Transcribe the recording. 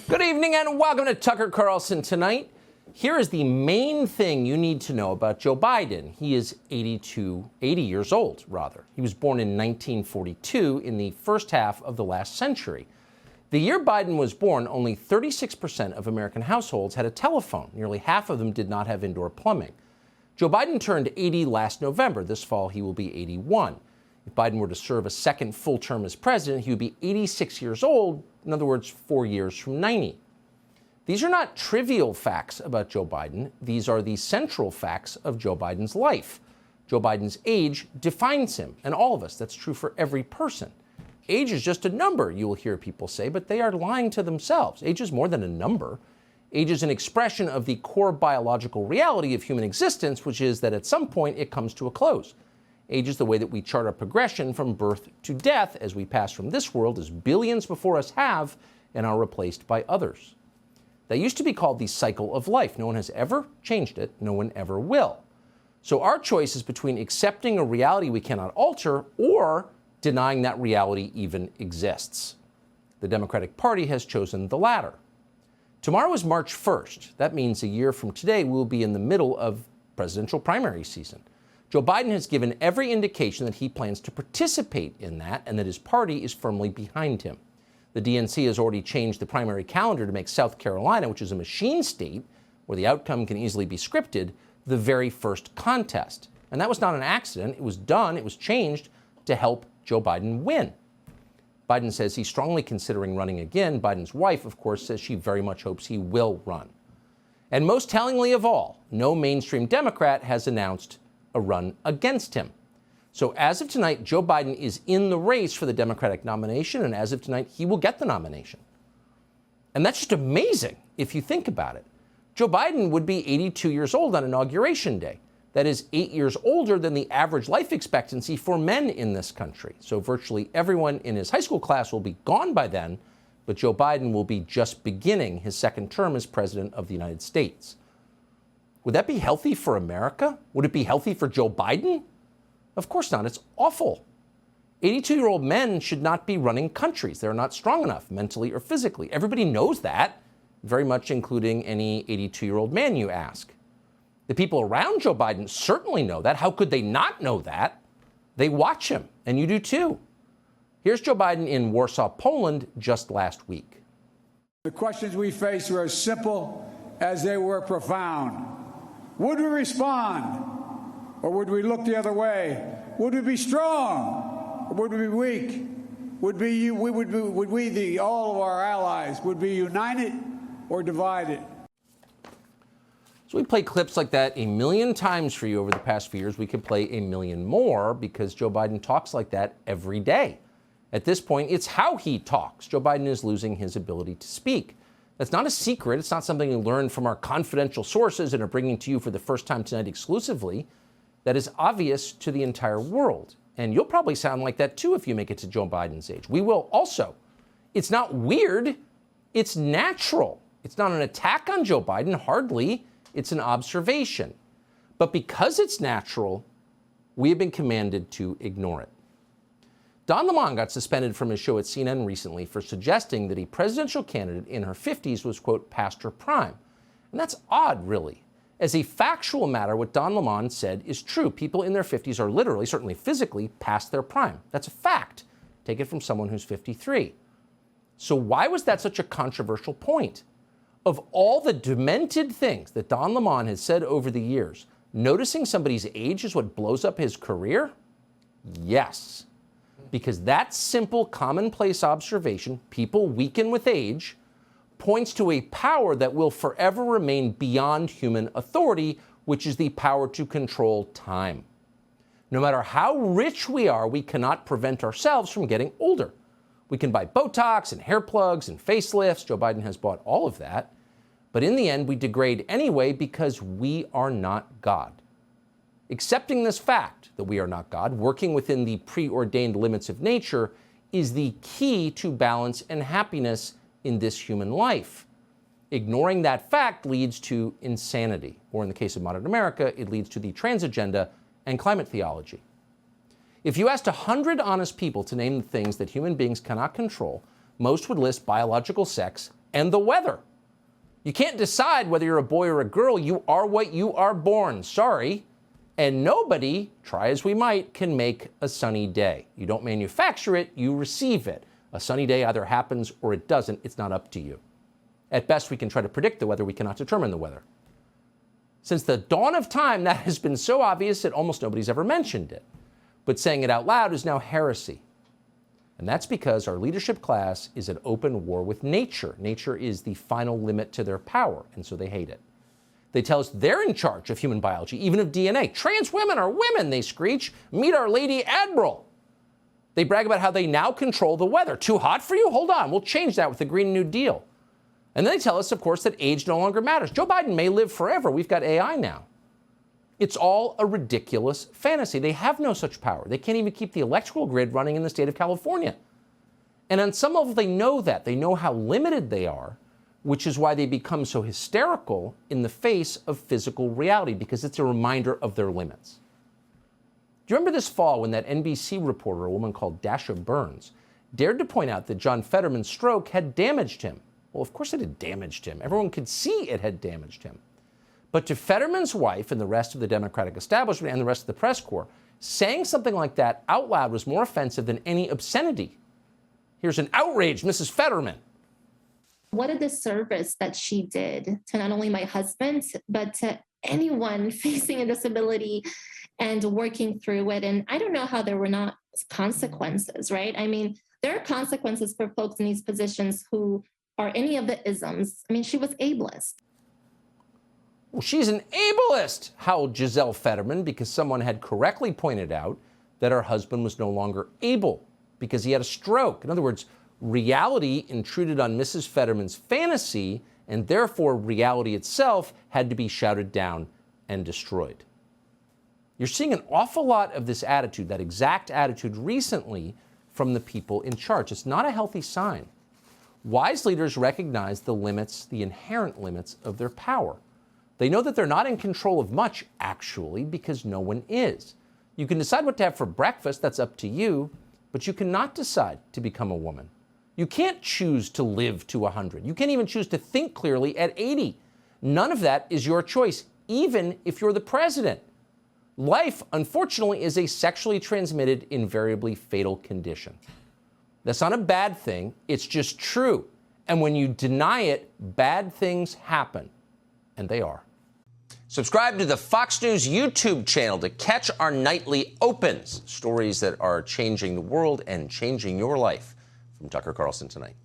Good evening and welcome to Tucker Carlson Tonight. Here is the main thing you need to know about Joe Biden. He is 80 years old, rather. He was born in 1942 in the first half of the last century. The year Biden was born, only 36% of American households had a telephone. Nearly half of them did not have indoor plumbing. Joe Biden turned 80 last November. This fall, he will be 81. If Biden were to serve a second full term as president, he would be 86 years old, in other words, 4 years from 90. These are not trivial facts about Joe Biden. These are the central facts of Joe Biden's life. Joe Biden's age defines him, and all of us. That's true for every person. Age is just a number, you will hear people say, but they are lying to themselves. Age is more than a number. Age is an expression of the core biological reality of human existence, which is that at some point it comes to a close. Age is the way that we chart our progression from birth to death as we pass from this world, as billions before us have, and are replaced by others. That used to be called the cycle of life. No one has ever changed it. No one ever will. So our choice is between accepting a reality we cannot alter or denying that reality even exists. The Democratic Party has chosen the latter. Tomorrow is March 1st. That means a year from today we will be in the middle of presidential primary season. Joe Biden has given every indication that he plans to participate in that and that his party is firmly behind him. The DNC has already changed the primary calendar to make South Carolina, which is a machine state where the outcome can easily be scripted, the very first contest. And that was not an accident. It was done. It was changed to help Joe Biden win. Biden says he's strongly considering running again. Biden's wife, of course, says she very much hopes he will run. And most tellingly of all, no mainstream Democrat has announced a run against him. So as of tonight, Joe Biden is in the race for the Democratic nomination, and as of tonight, he will get the nomination. And that's just amazing if you think about it. Joe Biden would be 82 years old on Inauguration Day. That is 8 years older than the average life expectancy for men in this country. So virtually everyone in his high school class will be gone by then, but Joe Biden will be just beginning his second term as president of the United States. Would that be healthy for America? Would it be healthy for Joe Biden? Of course not. It's awful. 82-year-old men should not be running countries. They're not strong enough mentally or physically. Everybody knows that, very much including any 82-year-old man you ask. The people around Joe Biden certainly know that. How could they not know that? They watch him, and you do too. Here's Joe Biden in Warsaw, Poland, just last week. The questions we faced were as simple as they were profound. Would we respond, or would we look the other way? Would we be strong, or would we be weak? Would all of our allies, would be united or divided? So we play clips like that a million times for you over the past few years. We could play a million more because Joe Biden talks like that every day. At this point, it's how he talks. Joe Biden is losing his ability to speak. That's not a secret. It's not something we learned from our confidential sources and are bringing to you for the first time tonight exclusively. That is obvious to the entire world. And you'll probably sound like that too if you make it to Joe Biden's age. We will also. It's not weird. It's natural. It's not an attack on Joe Biden, hardly. It's an observation. But because it's natural, we have been commanded to ignore it. Don Lemon got suspended from his show at CNN recently for suggesting that a presidential candidate in her 50s was, quote, past her prime. And that's odd, really. As a factual matter, what Don Lemon said is true. People in their 50s are literally, certainly physically, past their prime. That's a fact. Take it from someone who's 53. So why was that such a controversial point? Of all the demented things that Don Lemon has said over the years, noticing somebody's age is what blows up his career? Yes. Because that simple, commonplace observation, people weaken with age, points to a power that will forever remain beyond human authority, which is the power to control time. No matter how rich we are, we cannot prevent ourselves from getting older. We can buy Botox and hair plugs and facelifts. Joe Biden has bought all of that. But in the end, we degrade anyway because we are not God. Accepting this fact that we are not God, working within the preordained limits of nature, is the key to balance and happiness in this human life. Ignoring that fact leads to insanity, or in the case of modern America, it leads to the trans agenda and climate theology. If you asked 100 honest people to name the things that human beings cannot control, most would list biological sex and the weather. You can't decide whether you're a boy or a girl. You are what you are born. Sorry. And nobody, try as we might, can make a sunny day. You don't manufacture it, you receive it. A sunny day either happens or it doesn't. It's not up to you. At best, we can try to predict the weather. We cannot determine the weather. Since the dawn of time, that has been so obvious that almost nobody's ever mentioned it. But saying it out loud is now heresy. And that's because our leadership class is at open war with nature. Nature is the final limit to their power, and so they hate it. They tell us they're in charge of human biology, even of DNA. Trans women are women, they screech. Meet our Lady Admiral. They brag about how they now control the weather. Too hot for you? Hold on, we'll change that with the Green New Deal. And then they tell us, of course, that age no longer matters. Joe Biden may live forever. We've got AI now. It's all a ridiculous fantasy. They have no such power. They can't even keep the electrical grid running in the state of California. And on some level, they know that. They know how limited they are, which is why they become so hysterical in the face of physical reality, because it's a reminder of their limits. Do you remember this fall when that NBC reporter, a woman called Dasha Burns, dared to point out that John Fetterman's stroke had damaged him? Well, of course it had damaged him. Everyone could see it had damaged him. But to Fetterman's wife and the rest of the Democratic establishment and the rest of the press corps, saying something like that out loud was more offensive than any obscenity. Here's an outraged Mrs. Fetterman. What a disservice that she did to not only my husband, but to anyone facing a disability and working through it. And I don't know how there were not consequences, right? I mean, there are consequences for folks in these positions who are any of the isms. I mean, she was ableist. Well, she's an ableist, howled Giselle Fetterman, because someone had correctly pointed out that her husband was no longer able because he had a stroke. In other words, reality intruded on Mrs. Fetterman's fantasy, and therefore reality itself had to be shouted down and destroyed. You're seeing an awful lot of this attitude, that exact attitude recently from the people in charge. It's not a healthy sign. Wise leaders recognize the limits, the inherent limits of their power. They know that they're not in control of much, actually, because no one is. You can decide what to have for breakfast, that's up to you, but you cannot decide to become a woman. You can't choose to live to 100. You can't even choose to think clearly at 80. None of that is your choice, even if you're the president. Life, unfortunately, is a sexually transmitted, invariably fatal condition. That's not a bad thing, it's just true. And when you deny it, bad things happen. And they are. Subscribe to the Fox News YouTube channel to catch our nightly opens, stories that are changing the world and changing your life. From Tucker Carlson Tonight.